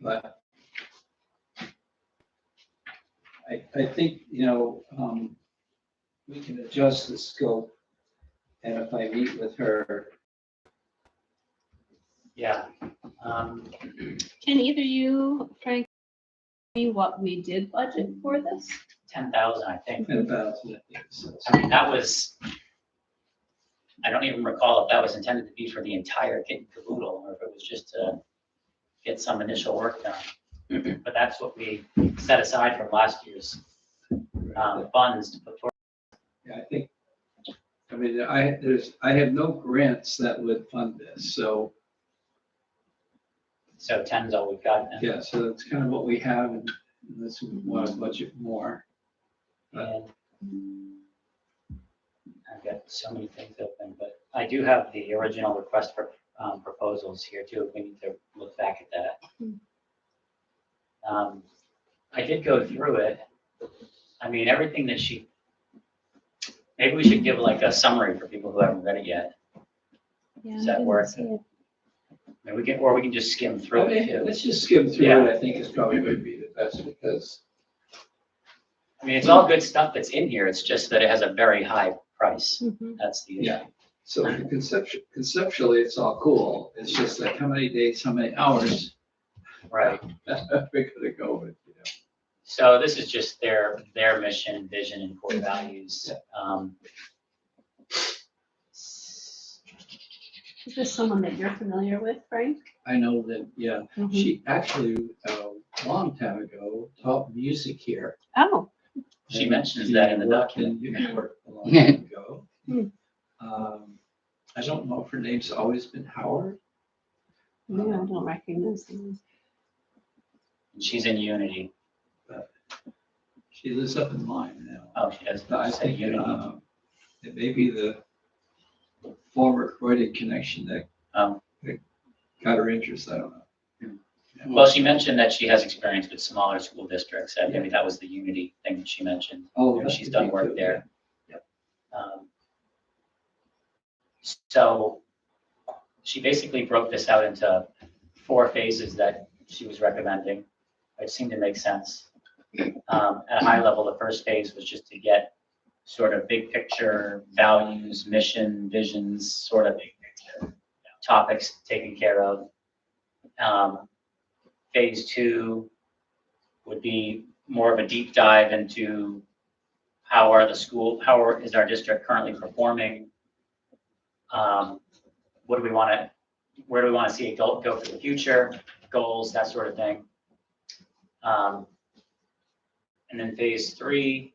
But I think, we can adjust the scope, and if I meet with her, Yeah. Can either you, Frank, tell me what we did budget for this? 10,000, I think. 10,000, I think. So, I mean, that was, I don't even recall if that was intended to be for the entire kit and caboodle, or if it was just to get some initial work done. But that's what we set aside from last year's funds to put forward. yeah, I think, I mean, I have no grants that would fund this, so, So 10's all we've got now. yeah, so that's kind of what we have, and unless we want to budget more. And I've got so many things open, but I do have the original request for proposals here too. We need to look back at that. I did go through it. I mean, everything that maybe we should give like a summary for people who haven't read it yet. Yeah, Does I that didn't work? see it. Maybe we can just skim through it too. Let's just skim through Yeah. it, I think is probably going to be the best, because, I mean, it's all good stuff that's in here. It's just that it has a very high price. Mhm. That's the issue. yeah. So conceptually, it's all cool, it's just like how many days, how many hours Right. we're gonna go with, So this is just their mission, vision, and core values. Is this someone that you're familiar with, Frank? I know that, yeah, Mhm. she actually, a long time ago, taught music here. Oh, She And mentions she that in the worked document. in Newport a long time ago. Hmm. I don't know if her name's always been Howard. no, I don't recognize them. She's in Unity. She lives up in Lyme now. Oh, she does. I Say think Unity. it may be the former Croydon connection that got her interest, I don't know. Well, she mentioned that she has experience with smaller school districts. And maybe that was the Unity thing that she mentioned. Oh, Maybe that she's could done be work too, there. yeah. So she basically broke this out into 4 phases that she was recommending. It seemed to make sense. At a high level, the first phase was just to get sort of big picture values, mission, visions, sort of topics taken care of. Phase 2 would be more of a deep dive into how is our district currently performing? Where do we want to see it go for the future, goals, that sort of thing. And then phase 3,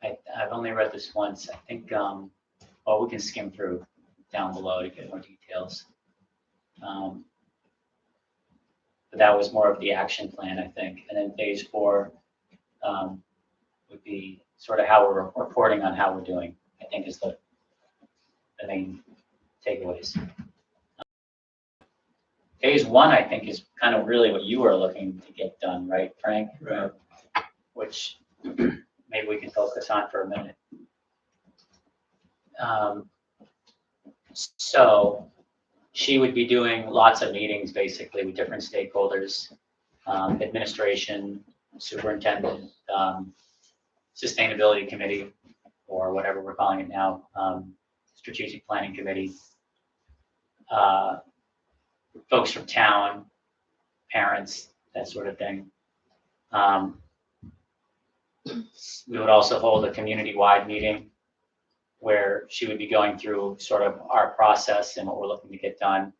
I've only read this once. I think, well, we can skim through down below to get more details. But that was more of the action plan, I think. And then phase 4 would be sort of how we're reporting on how we're doing, I think is the main takeaways. Phase 1, I think, is kind of really what you are looking to get done, right, Frank? Right. Which maybe we can focus on for a minute. So she would be doing lots of meetings, basically, with different stakeholders, administration, superintendent, sustainability committee, or whatever we're calling it now, strategic planning committee, folks from town, parents, that sort of thing. We would also hold a community-wide meeting where she would be going through sort of our process and what we're looking to get done.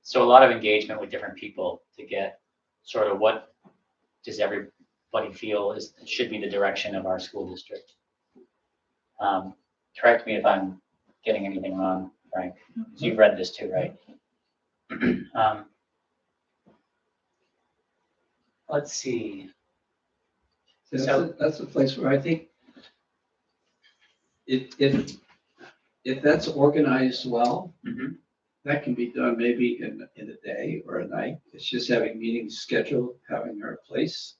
So a lot of engagement with different people to get sort of what does everybody feel should be the direction of our school district. Correct me if I'm getting anything wrong, Frank. You've read this too, right? Let's see. So that's a place where I think if that's organized well, Mhm. that can be done maybe in a day or a night. It's just having meetings scheduled, having her place.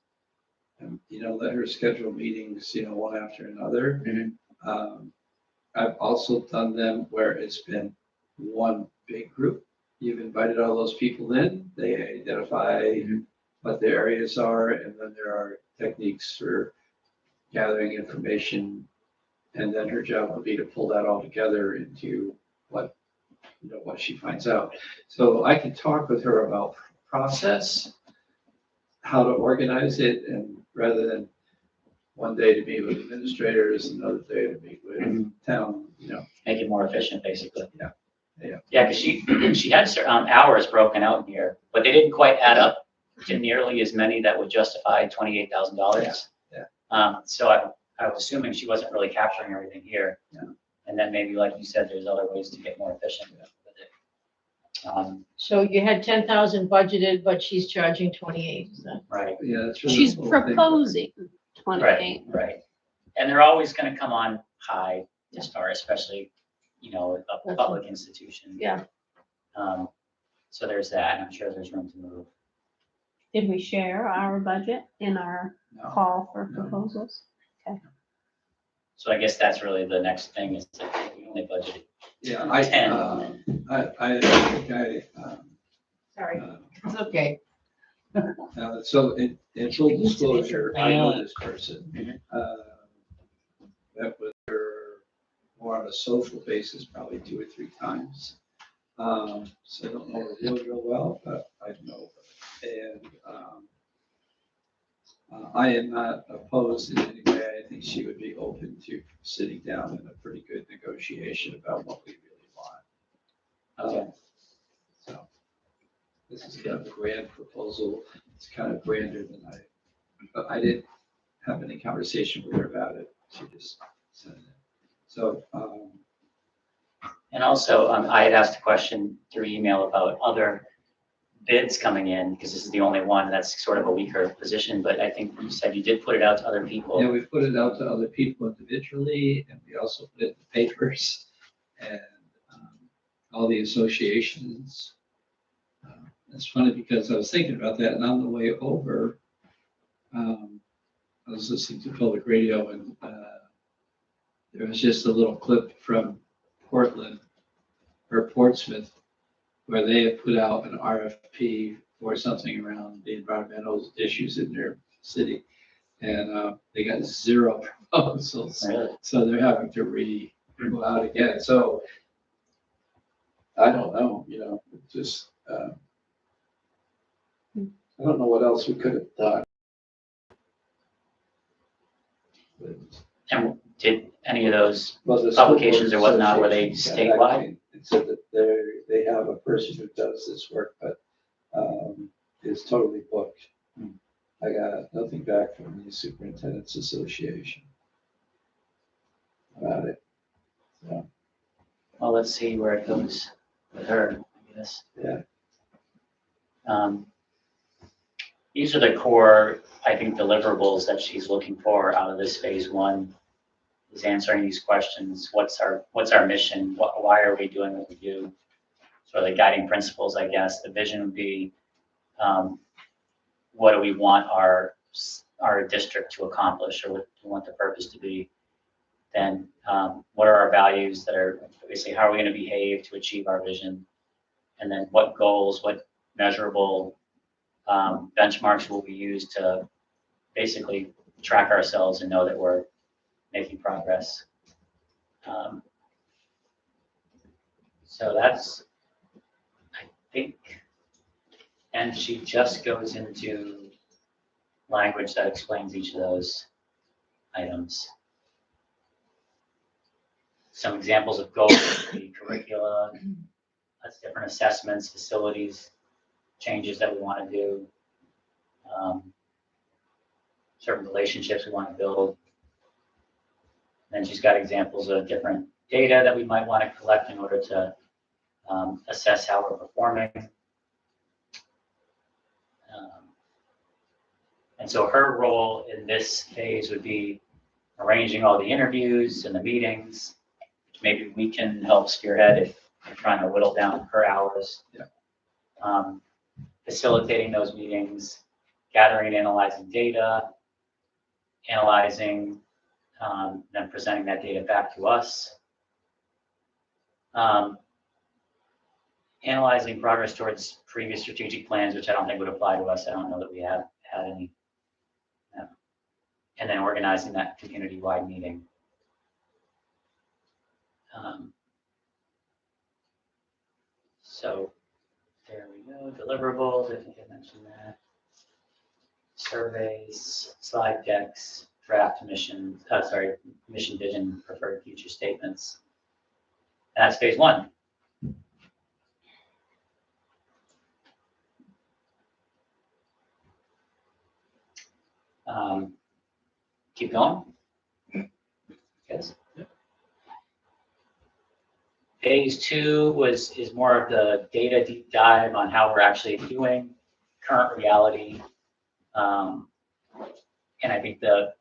And, let her schedule meetings, one after another. Mhm. I've also done them where it's been one big group. you've invited all those people in, they identify Mhm. what their areas are, and then there are techniques for gathering information. And then her job will be to pull that all together into what, what she finds out. So I can talk with her about process, how to organize it, and rather than one day to meet with administrators, another day to meet with Mhm. town, Make it more efficient, basically. Yeah. Yeah. Yeah, because she had certain hours broken out in here, but they didn't quite add up to nearly as many that would justify $28,000. Yeah. So I was assuming she wasn't really capturing everything here. Yeah. And then maybe, like you said, there's other ways to get more efficient with it. So you had 10,000 budgeted, but she's charging 28, is that? Right, Yeah, that's really She's the whole thing. proposing right, 28. right. And they're always gonna come on high to start, especially, a public institution. Yeah. So there's that, and I'm sure there's room to move. Did we share our budget in our No. call for No. proposals? So I guess that's really the next thing is that we only budgeted. Yeah, 10. I think Sorry, it's okay. so in full disclosure, I know this person. Mhm. Met with her more on a social basis, probably 2 or 3 times. So I don't know her real well, but I know her. And I am not opposed in any way. I think she would be open to sitting down in a pretty good negotiation about what we really want. Okay. So this is kind of a grand proposal. It's kind of grander than but I didn't have any conversation with her about it. She just said it. So, And also, I had asked a question through email about other bids coming in, because this is the only one that's sort of a weaker position, but I think you said you did put it out to other people. yeah, we put it out to other people individually, and we also put it in the papers and all the associations. It's funny because I was thinking about that, and on the way over, I was listening to public radio, and there was just a little clip from Portland or Portsmouth, where they had put out an RFP for something around the environmental issues in their city. And they got 0 proposals. Really? So they're having to go out again. So I don't know, just, I don't know what else we could have done. And did any of those Well, the school board publications or whatnot, were they association got back to statewide? me and said that they have a person who does this work, but is totally booked. Hmm. I got nothing back from the Superintendent's Association about it. So, Well, let's see where it goes with her, I guess. yeah, These are the core, I think, deliverables that she's looking for out of this phase 1, is answering these questions. What's our mission? Why are we doing what we do? So the guiding principles, I guess. The vision would be, what do we want our district to accomplish, or what do we want the purpose to be? Then what are our values that are basically, how are we going to behave to achieve our vision? And then what goals, what measurable benchmarks will we use to basically track ourselves and know that we're making progress. So that's, I think, and she just goes into language that explains each of those items. Some examples of goals, the curricula, that's different assessments, facilities, changes that we want to do, certain relationships we want to build. Then she's got examples of different data that we might want to collect in order to assess how we're performing. And so her role in this phase would be arranging all the interviews and the meetings. Maybe we can help spearhead if we're trying to whittle down her hours. Yeah. Facilitating those meetings, gathering and analyzing data, analyzing, then presenting that data back to us. analyzing progress towards previous strategic plans, which I don't think would apply to us. I don't know that we have had any. And then organizing that community-wide meeting. So there we go, deliverables, I think I mentioned that. Surveys, slide decks, draft mission, mission vision, preferred future statements. And that's phase one. Keep going. Yes. Phase two is more of the data deep dive on how we're actually doing, current reality. And I think the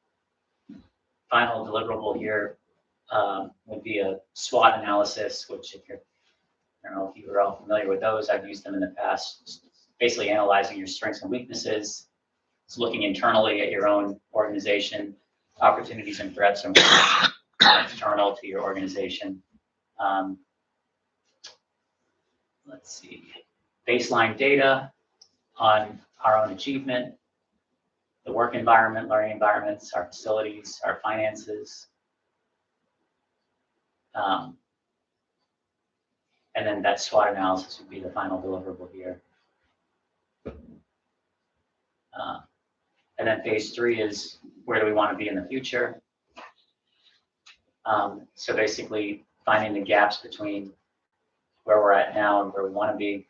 final deliverable here would be a SWOT analysis, which if you're, I don't know if you were all familiar with those, I've used them in the past. Basically analyzing your strengths and weaknesses. It's looking internally at your own organization, opportunities and threats are external to your organization. Let's see, baseline data on our own achievement, the work environment, learning environments, our facilities, our finances. And then that SWOT analysis would be the final deliverable here. And then phase three is where do we want to be in the future? So basically finding the gaps between where we're at now and where we want to be,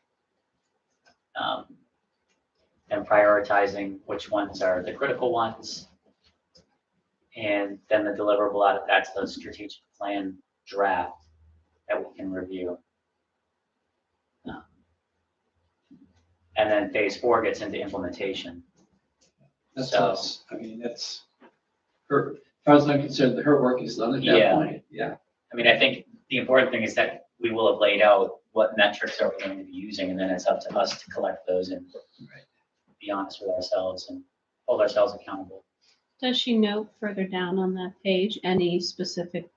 and prioritizing which ones are the critical ones. And then the deliverable out of that's the strategic plan draft that we can review. And then phase four gets into implementation. That's So- us. I mean, that's her, as far as I'm concerned, her work is done at that Yeah. point. Yeah. I mean, I think the important thing is that we will have laid out what metrics are we going to be using, and then it's up to us to collect those and be honest with ourselves and hold ourselves accountable. Does she note further down on that page any specific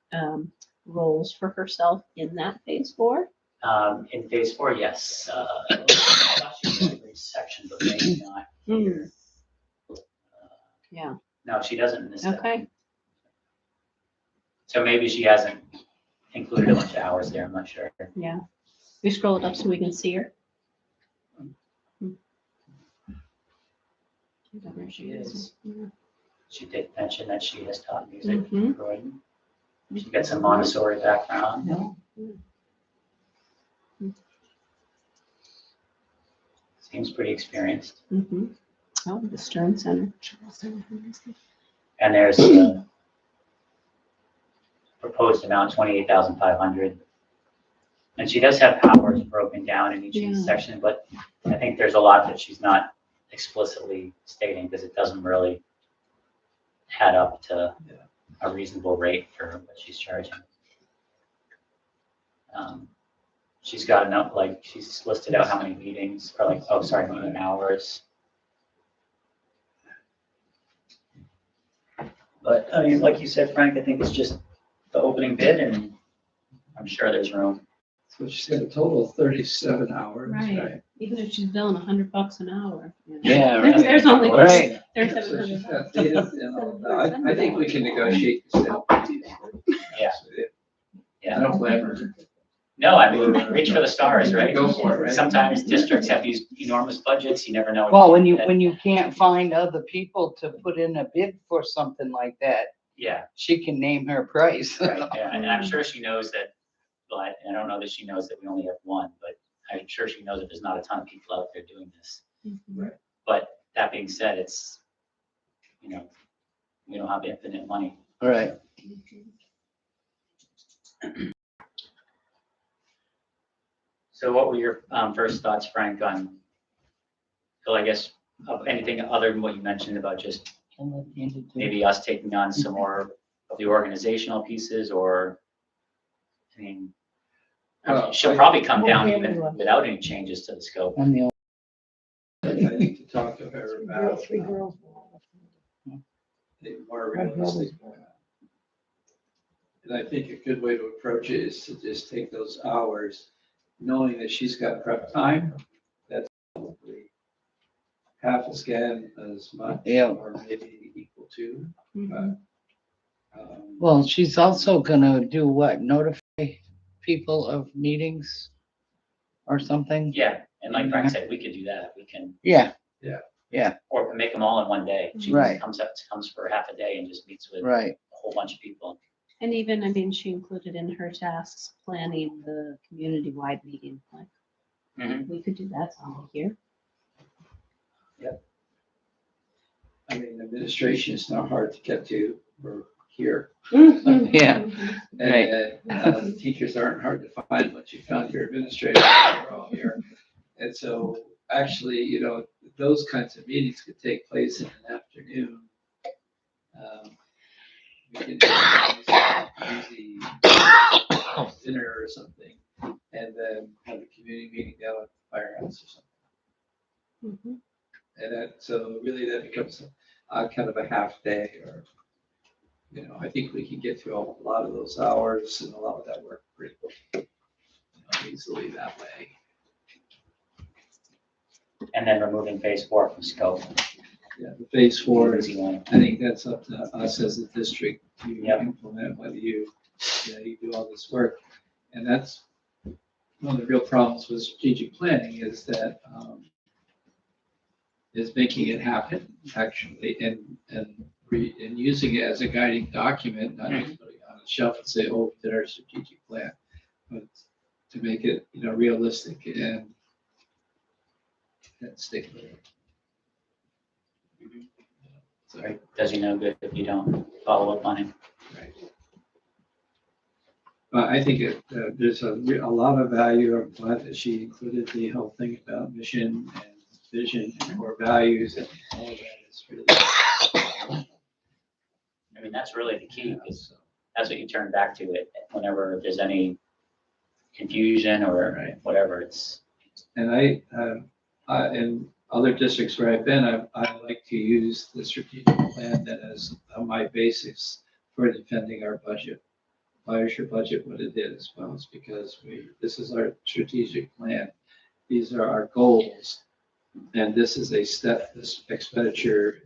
roles for herself in that phase four? In phase four, yes. I thought she did every section, but maybe not here. Yeah, No, she doesn't in this section. okay. So maybe she hasn't included a bunch of hours there, I'm not sure. Yeah. We scroll it up so we can see her. There she is. Yeah. She did mention that she has taught music in Mhm. Croydon. She got some Montessori background. Seems pretty experienced. Mhm. Oh, the Stern Center. And there's the proposed amount, 28,500. And she does have hours broken down in each of these Yeah. section, but I think there's a lot that she's not explicitly stating because it doesn't really add up to a reasonable rate for what she's charging. She's got enough, like, she's listed out how many meetings, or like, oh, sorry, meeting hours. But, I mean, like you said, Frank, I think it's just the opening bid, and I'm sure there's room. So she's got a total of 37 hours, Right. right? Even if she's billing $100 an hour. you know. Yeah, There's- right. There's only Right. there's So she's 700. got data and all that. I think we can negotiate this down. Yeah. I don't blame her. No, I mean, reach for the stars, right? Go for it, right? Sometimes districts have these enormous budgets, you never know. Well, when you can't find other people to put in a bid for something like that, Yeah, she can name her price. right, yeah, and I'm sure she knows that, well, I don't know that she knows that we only have one, but I'm sure she knows that there's not a ton of people out there doing this. Mhm. But that being said, it's, you know, we don't have infinite money. Right. So what were your first thoughts, Frank, on, so I guess, of anything other than what you mentioned about just maybe us taking on some more of the organizational pieces, or, I mean, she'll probably come down even without any changes to the scope. I'm the I think to talk to her about Three girls. a more realistic. And I think a good way to approach it is to just take those hours knowing that she's got prep time, that's probably half as much. Yeah. Or maybe equal to, Mhm. but, Well, she's also gonna do what? Notify people of meetings or something? Yeah, and like Frank said, we could do that. We can, Yeah, or make them all in one day. She Right. comes for half a day and just meets with a right. whole bunch of people. And even, I mean, she included in her tasks, planning the community-wide meeting. Like, Mhm. we could do that on here. I mean, administration is not hard to get to. We're here. Yeah. And teachers aren't hard to find once you found your administrator. We're all here. And so actually, those kinds of meetings could take place in an afternoon. We could have easy dinner or something, and then have a community meeting down at the firehouse or something. Mhm. And so really that becomes a kind of a half day, or, I think we can get through a lot of those hours and a lot of that work pretty easily that way. And then removing phase 4 from scope. Yeah, the phase 4 is, Easy one. I think that's up to us as a district to Yep. implement, whether you do all this work. And that's one of the real problems with strategic planning is that, is making it happen, actually, and using it as a guiding document, not just putting it on a shelf and say, oh, we did our strategic plan, but to make it, realistic and stick with it. So, Right? Does you no good if you don't follow up on it. right. But I think there's a lot of value. I'm glad that she included the whole thing about mission and vision and core values, and all of that is really. I mean, that's really the key, because So, that's what you turn back to it whenever there's any confusion or Right. whatever. It's And in other districts where I've been, I like to use the strategic plan that as my basis for defending our budget. Why is your budget what it is? Well, it's because this is our strategic plan. These are our goals. And this is a step, this expenditure,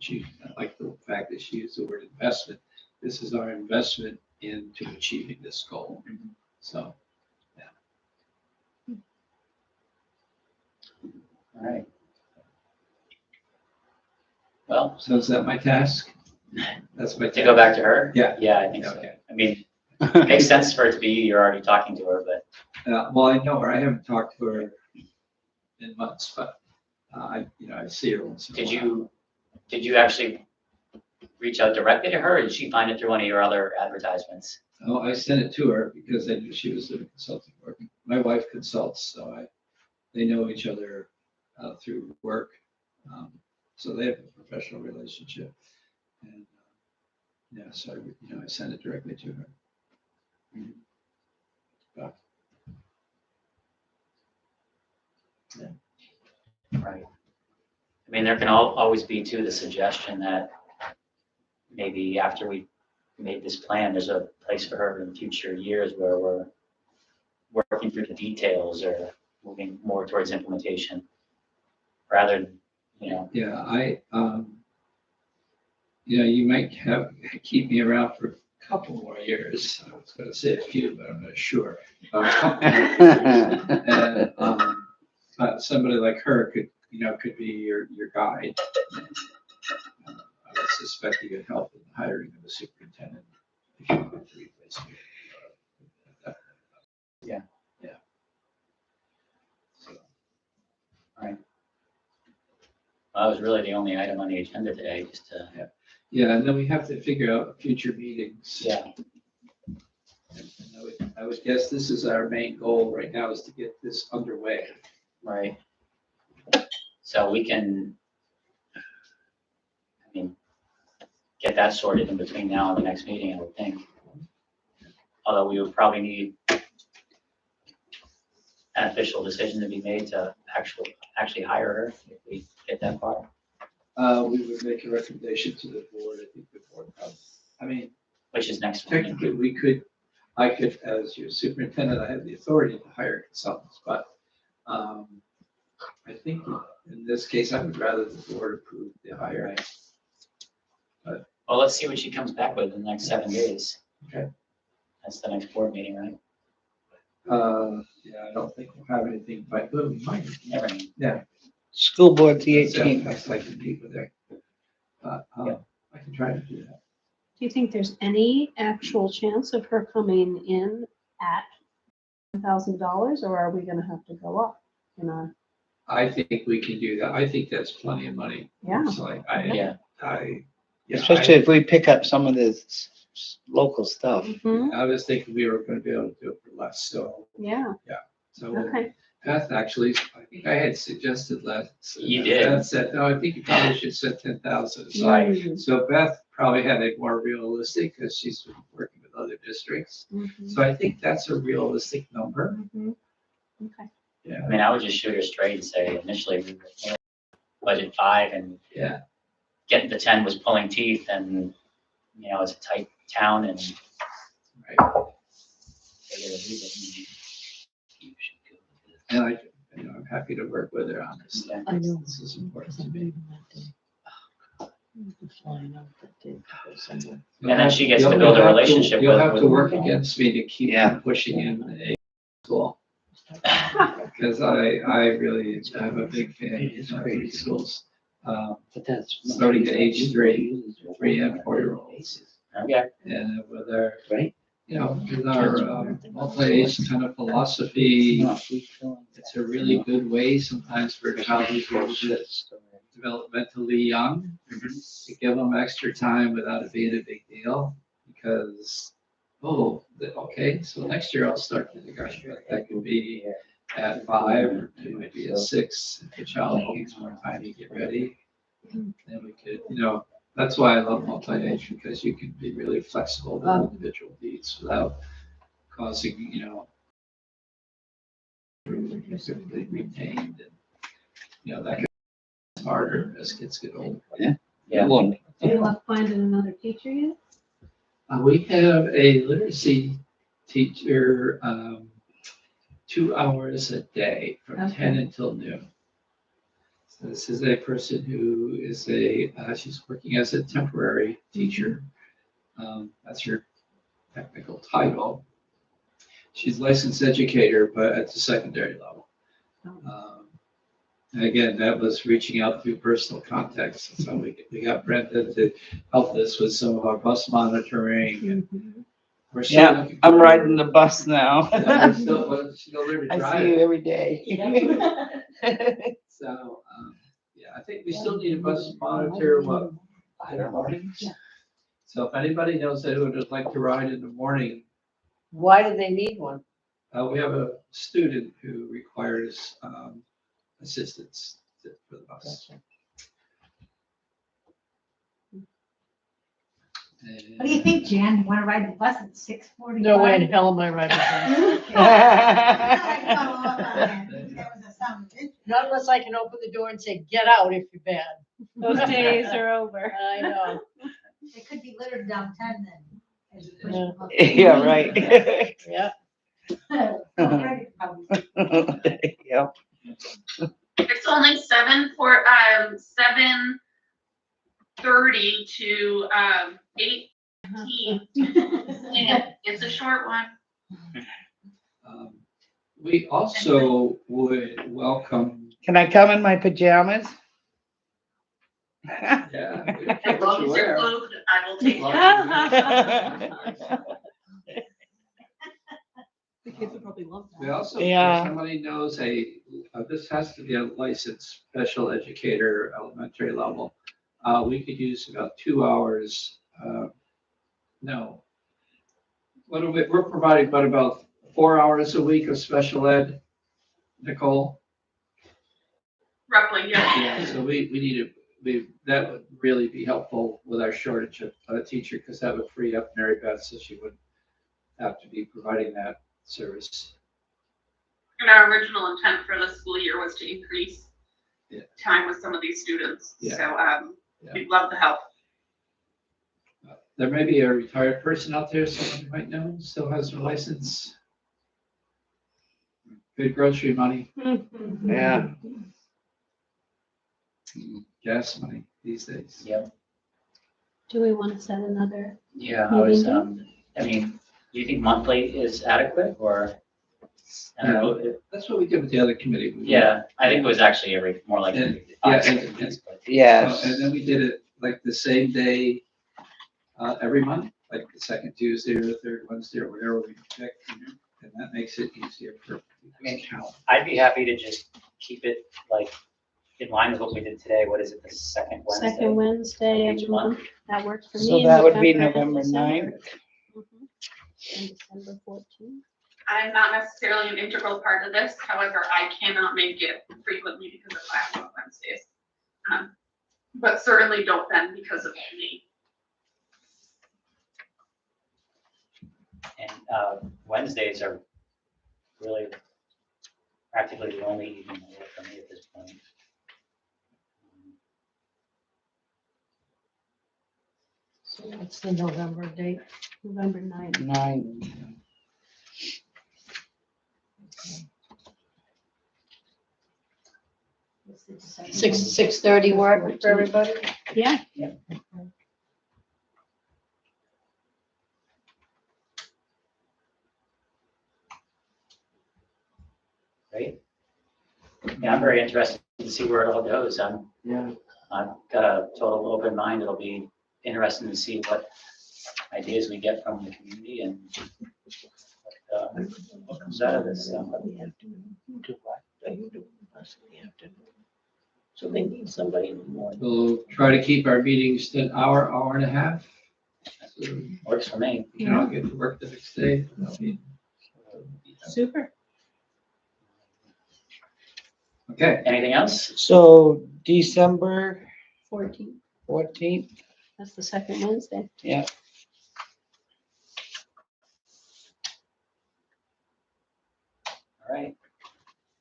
I like the fact that she used the word investment. This is our investment into achieving this goal. So, all right. Well, so is that my task? That's my task. to go back to her? Yeah. Yeah, I think so. Okay. I mean, it makes sense for it to be you. You're already talking to her, but Well, I know her. I haven't talked to her in months, but I see her once in a while. did you actually reach out directly to her, or did she find it through one of your other advertisements? Oh, I sent it to her because I knew she was doing consulting work. My wife consults, so they know each other through work. So they have a professional relationship. And so I sent it directly to her. But, Right. I mean, there can always be too the suggestion that maybe after we made this plan, there's a place for her in future years where we're working through the details or moving more towards implementation rather than, yeah, you might keep me around for a couple more years. I was going to say a few, but I'm not sure. A couple more years. And somebody like her could be your guide. I would suspect you could help in the hiring of a superintendent if you wanted to replace me. Yeah. Yeah. So, that was really the only item on the agenda today, just to, yeah, and then we have to figure out future meetings. yeah. And I would guess this is our main goal right now, is to get this underway. Right. So we can, I mean, get that sorted in between now and the next meeting, I would think. Although we would probably need an official decision to be made to actually hire her if we get that far. We would make a recommendation to the board. I think the board, I mean, Which is next week. technically we could, I could, as your superintendent, I have the authority to hire consultants, but I think in this case, I would rather the board approve the hire. Well, let's see what she comes back with in the next 7 days. Okay. That's the next board meeting, right? Yeah, I don't think we'll have anything, but we might. Never mind. School board the That's 18th. I can meet with her. But I can try to do that. Do you think there's any actual chance of her coming in at $1,000, or are we gonna have to go up? I think we can do that. I think that's plenty of money. Yeah. It's like, Yeah. Especially if we pick up some of this local stuff. Mhm. I was thinking we were gonna be able to do it for less, so, Yeah, so okay. Beth, actually, I think I had suggested less. You did. Beth said, no, I think you probably should set 10,000 aside. Right. So Beth probably had it more realistic because she's been working with other districts. Mhm. So I think that's a realistic number. Mhm. Okay. Yeah, I mean, I would just shoot her straight and say initially we were budget 5 and yeah. getting to 10 was pulling teeth and, it's a tight town and. Right. They gotta do it. And I'm happy to work with her on this. Yeah. I know. This is important to me. And then she gets to build a relationship You'll with- have to with- work against me to keep Yeah. pushing in a school. Because I really am a big fan of free schools. But that's. Starting at age 3 and 4-year-olds. Okay. And with our, Right. with our multi-age kind of philosophy, it's a really good way sometimes for a child who's a little bit developmentally young to give them extra time without it being a big deal. Because, okay, so next year I'll start kindergarten. That could be at 5 or it might be at 6 if the child needs more time to get ready. Then we could, that's why I love multi-age, because you can be really flexible with individual needs without causing, specifically retained and, that gets harder as kids get older. Yeah. One. Do you luck finding another teacher yet? We have a literacy teacher, 2 hours a day from Okay. 10 until noon. So this is a person who is she's working as a temporary teacher. That's her technical title. She's licensed educator, but at the secondary level. And again, that was reaching out through personal contacts. So we got Brenda to help us with some of our bus monitoring. And Mhm. we're still Yeah, looking I'm for- riding the bus now. Yeah, we're still there to I drive. see you every day. So, I think we still need a bus monitor, in the mornings. So if anybody knows that who would like to ride in the morning, Why do they need one? we have a student who requires assistance for the bus. What do you think, Jan? You want to ride the bus at 6:45? No way in hell am I riding that. Not unless I can open the door and say, get out if you're bad. Those days are over. I know. It could be littered down 10 then. as you push Yeah. them up. Yeah, right. Yeah. Already probably. Yep. It's only 7:30 to 8:15. It's a short one. We also would welcome, Can I come in my pajamas? yeah. we don't care As what long you as you're wear. clothed, I will take Well, care. The kids will probably love We that. also, Yeah. if somebody knows this has to be a licensed special educator, elementary level. We could use about 2 hours, no. We're providing about 4 hours a week of special ed, Nicole? Roughly, yeah. Yeah, so we need that would really be helpful with our shortage of a teacher, because that would free up Mary Beth, so she wouldn't have to be providing that service. And our original intent for the school year was to increase Yeah. time with some of these students. Yeah. So Yeah. we'd love the help. There may be a retired person out there, someone you might know, still has their license. Good grocery money, Yeah. gas money these days. Yep. Do we want to set another? Yeah, I was, Meeting I mean, do you think monthly is adequate or? I don't know. That's what we did with the other committee. Yeah, I think it was actually more like And- 5, yeah, 6 and- weeks, but Yes. And then we did it like the same day every month, like the second Tuesday or the third Wednesday or whatever we pick. And that makes it easier for people I mean, to count. I'd be happy to just keep it like in line with what we did today. What is it, the second Wednesday? Second Wednesday of of each the month? That works for me. So that would be and November December. 9th. Mhm. And December 14th. I'm not necessarily an integral part of this, however, I cannot make it frequently because of class on Wednesdays. But certainly don't bend because of me. And Wednesdays are really practically the only evening that work for me at this point. So what's the November date? November 9th. 9th. Six, 6:30 work for everybody? Yeah, Right? Yeah, I'm very interested to see where it all goes. Yeah. I've got a total open mind. It'll be interesting to see what ideas we get from the community and what comes out of this. So they need somebody in the morning. We'll try to keep our meetings to an hour, hour and a half. So we Works for me. can all get to work the next day. super. Okay, Anything else? So December 14th. 14th. That's the second Wednesday. Yeah. All right.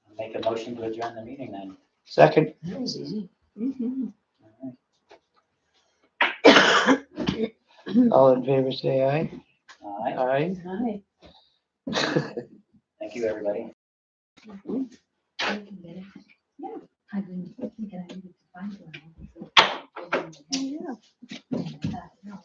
I'll make a motion to adjourn the meeting then. Second. That was easy. Mhm. All right. All in favor, say aye. All right. Aye. Hi. Thank you, everybody. Mhm. Yeah. I've been thinking I needed to find one. Yeah. No.